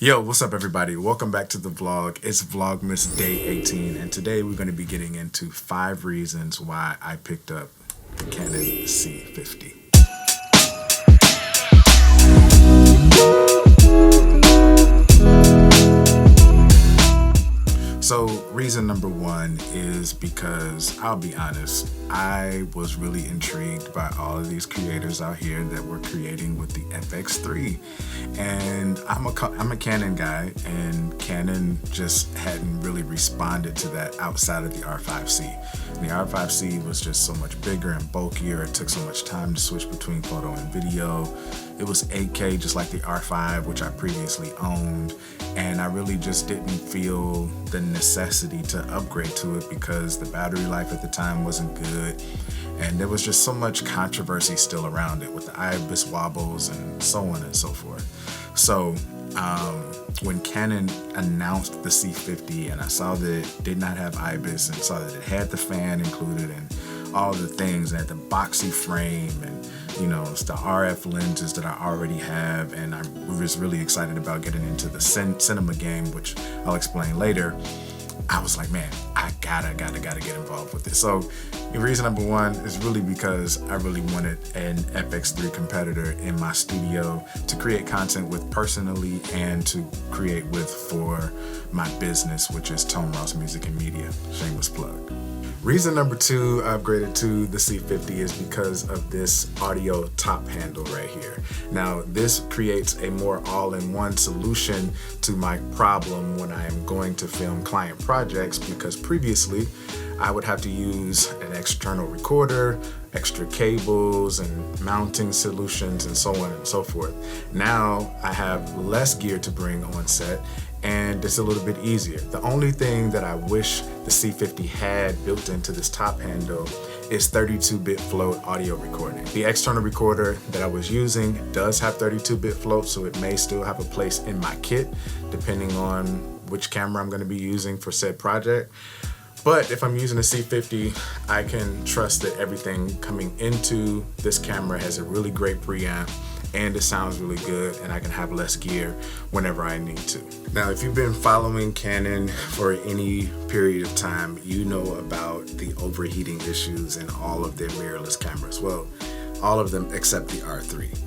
Yo, what's up everybody? Welcome back to the vlog. It's Vlogmas Day 18 and today we're going to be getting into 5 reasons why I picked up the Canon C50. So reason number 1 is because, I'll be honest, I was really intrigued by all of these creators out here that were creating with the FX3. And I'm a Canon guy, and Canon just hadn't really responded to that outside of the R5C. The R5C was just so much bigger and bulkier. It took so much time to switch between photo and video. It was 8K just like the R5, which I previously owned, and I really just didn't feel the necessity to upgrade to it because the battery life at the time wasn't good, and there was just so much controversy still around it with the IBIS wobbles and so on and so forth. So when Canon announced the C50 and I saw that it did not have IBIS and saw that it had the fan included and all the things, and had the boxy frame, and it's the RF lenses that I already have, and I was really excited about getting into the cinema game, which I'll explain later. I was like, man, I gotta get involved with this. So reason number 1 is really because I really wanted an FX3 competitor in my studio to create content with personally and to create with for my business, which is Tone Ross Music and Media. Shameless plug. Reason number 2 I upgraded to the C50 is because of this audio top handle right here. Now, this creates a more all-in-one solution to my problem when I am going to film client projects, because previously I would have to use an external recorder, extra cables and mounting solutions and so on and so forth. Now I have less gear to bring on set, and it's a little bit easier. The only thing that I wish the C50 had built into this top handle is 32-bit float audio recording. The external recorder that I was using does have 32-bit float, so it may still have a place in my kit depending on which camera I'm going to be using for said project. But if I'm using a C50, I can trust that everything coming into this camera has a really great preamp, and it sounds really good, and I can have less gear whenever I need to. Now, if you've been following Canon for any period of time, you know about the overheating issues in all of their mirrorless cameras. Well, all of them except the R3.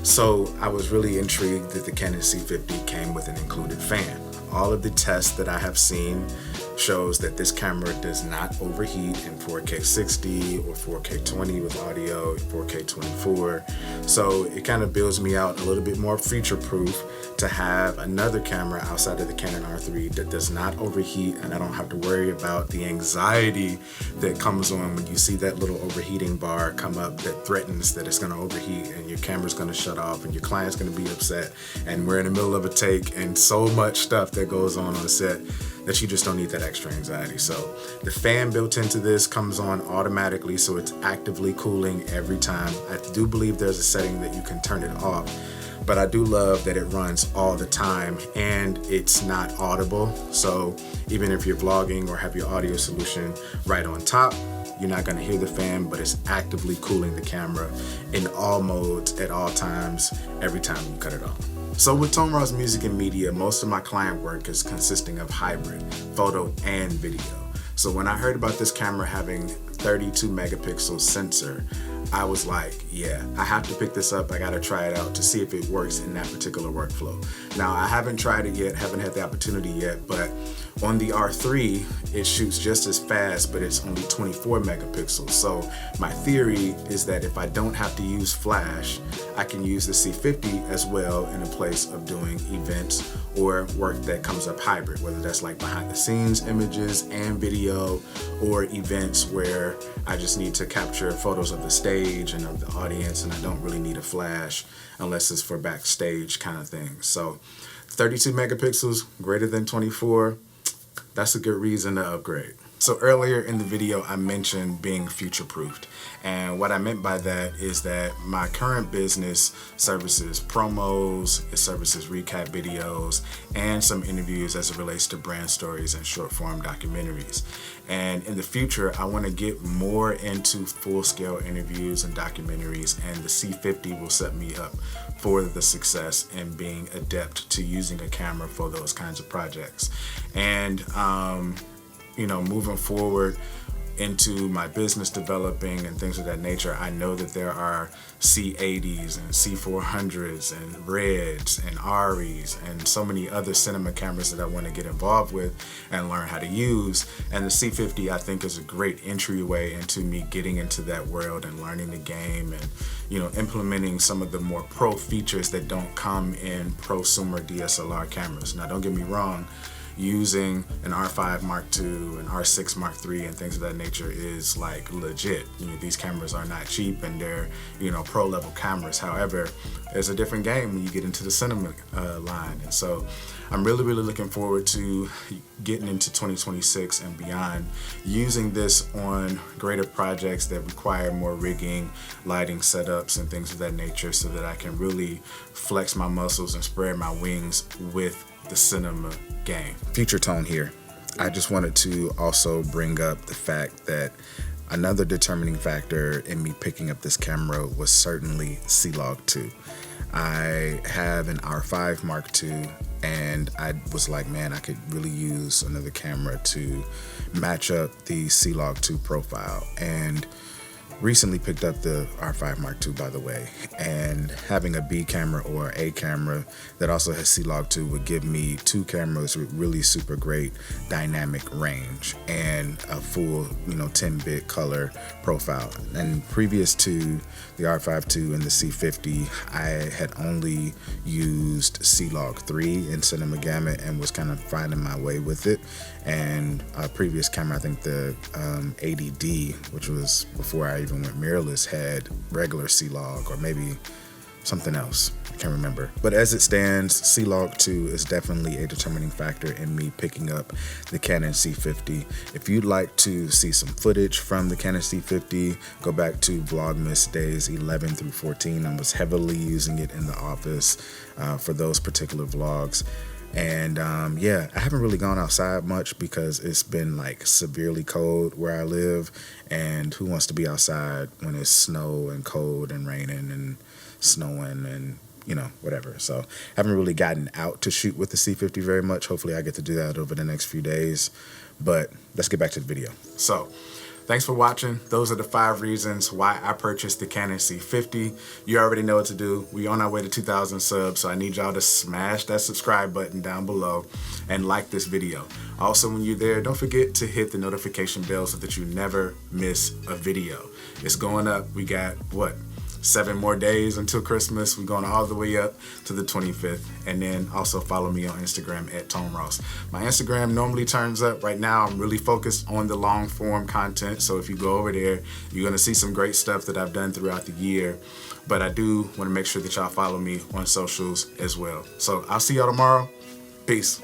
So I was really intrigued that the Canon C50 came with an included fan. All of the tests that I have seen shows that this camera does not overheat in 4K 60 or 4K 20 with audio, 4K 24. So it kind of builds me out a little bit more future-proof to have another camera outside of the Canon R3 that does not overheat, and I don't have to worry about the anxiety that comes on when you see that little overheating bar come up that threatens that it's going to overheat and your camera's going to shut off and your client's going to be upset, and we're in the middle of a take and so much stuff that goes on set that you just don't need that extra anxiety. So the fan built into this comes on automatically, so it's actively cooling every time. I do believe there's a setting that you can turn it off, but I do love that it runs all the time and it's not audible. So even if you're vlogging or have your audio solution right on top, you're not going to hear the fan, but it's actively cooling the camera in all modes at all times every time you cut it off. So with Tone Ross Music and Media, most of my client work is consisting of hybrid, photo and video. So when I heard about this camera having 32 megapixel sensor, I was like, yeah, I have to pick this up. I gotta try it out to see if it works in that particular workflow. Now, I haven't tried it yet, haven't had the opportunity yet, but on the R3, it shoots just as fast, but it's only 24 megapixels. So my theory is that if I don't have to use flash, I can use the C50 as well in a place of doing events or work that comes up hybrid, whether that's like behind the scenes images and video, or events where I just need to capture photos of the stage and of the audience, and I don't really need a flash unless it's for backstage kind of thing. So 32 megapixels greater than 24, that's a good reason to upgrade. So earlier in the video, I mentioned being future-proofed. And what I meant by that is that my current business services promos, it services recap videos, and some interviews as it relates to brand stories and short-form documentaries. And in the future, I want to get more into full-scale interviews and documentaries, and the C50 will set me up for the success in being adept to using a camera for those kinds of projects. And you know, moving forward into my business developing and things of that nature, I know that there are C80s and C400s and Reds and REs and so many other cinema cameras that I want to get involved with and learn how to use. And the C50, I think, is a great entryway into me getting into that world and learning the game and, you know, implementing some of the more pro features that don't come in prosumer DSLR cameras. Now, don't get me wrong, using an R5 Mark II, an R6 Mark III, and things of that nature is like legit. You know, these cameras are not cheap and they're, you know, pro level cameras. However, there's a different game when you get into the cinema line. And so I'm really looking forward to getting into 2026 and beyond, using this on greater projects that require more rigging, lighting setups, and things of that nature, so that I can really flex my muscles and spread my wings with the cinema game. Future tone here. I just wanted to also bring up the fact that another determining factor in me picking up this camera was certainly C-Log 2. I have an R5 Mark II, and I was like, man, I could really use another camera to match up the C-Log 2 profile. And recently picked up the R5 Mark II, by the way, and having a B camera or A camera that also has C-Log 2 would give me two cameras with really super great dynamic range and a full, you know, 10-bit color profile. And previous to the R5 II and the C50, I had only used C-Log 3 in Cinema Gamut and was kind of finding my way with it. And a previous camera, I think the 80D, which was before I even went mirrorless, had regular C-Log or maybe something else. I can't remember. But as it stands, C-Log 2 is definitely a determining factor in me picking up the Canon C50. If you'd like to see some footage from the Canon C50, go back to VLOGmas days 11 through 14. I was heavily using it in the office for those particular vlogs. And yeah, I haven't really gone outside much because it's been like severely cold where I live, and who wants to be outside when it's snow and cold and raining and snowing and, you know, whatever. So I haven't really gotten out to shoot with the C50 very much. Hopefully I get to do that over the next few days, but let's get back to the video. So thanks for watching. Those are the 5 reasons why I purchased the Canon C50. You already know what to do. We're on our way to 2,000 subs, so I need y'all to smash that subscribe button down below and like this video. Also, when you're there, don't forget to hit the notification bell so that you never miss a video. It's going up. We got, what, 7 more days until Christmas. We're going all the way up to the 25th. And then also follow me on Instagram at Tone Ross. My Instagram normally turns up. Right now I'm really focused on the long form content. So if you go over there, you're going to see some great stuff that I've done throughout the year. But I do want to make sure that y'all follow me on socials as well. So I'll see y'all tomorrow. Peace.